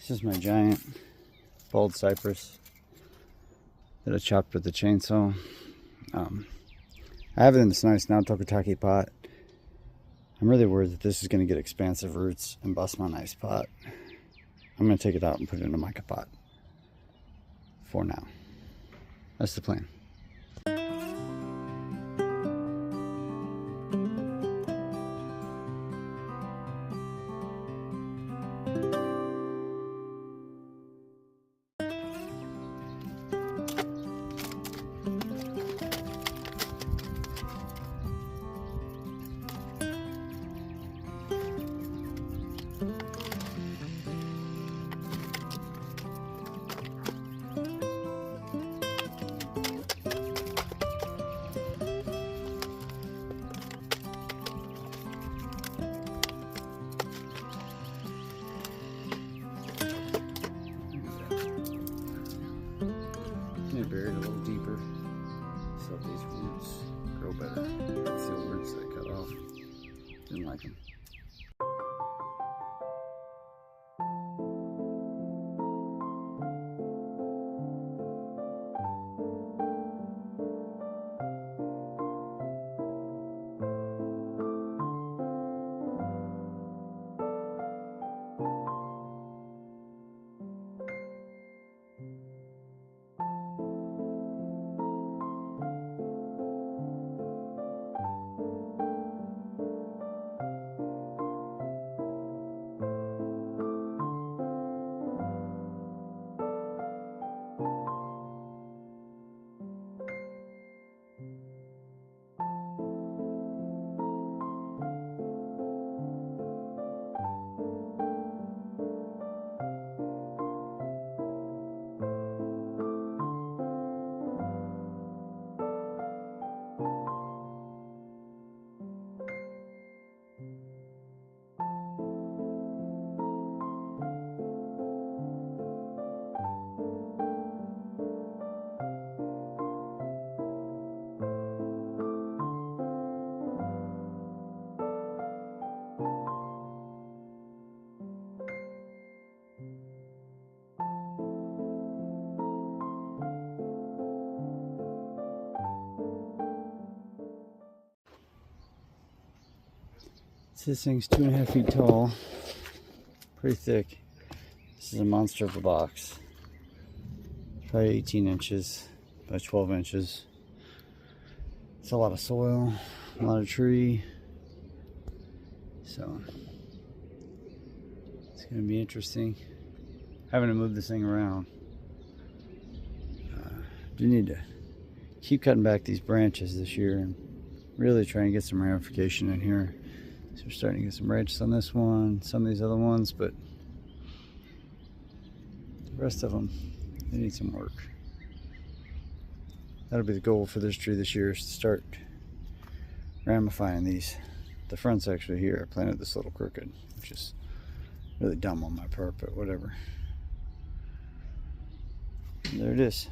This is my giant bald cypress that I chopped with the chainsaw. I have it in this nice Naotokotake pot. I'm really worried that this is going to get expansive roots and bust my nice pot. I'm going to take it out and put it in a mica pot for now. That's the plan. Bury it a little deeper so these roots grow better. That's the old roots that I cut off. Didn't like them. This thing's 2.5 feet tall, pretty thick. This is a monster of a box. Probably 18 inches by 12 inches. It's a lot of soil, a lot of tree. So it's gonna be interesting having to move this thing around. Do need to keep cutting back these branches this year and really try and get some ramification in here. So we're starting to get some branches on this one, some of these other ones, but the rest of them, they need some work. That'll be the goal for this tree this year, is to start ramifying these. The front's actually here. I planted this little crooked, which is really dumb on my part, but whatever. And there it is.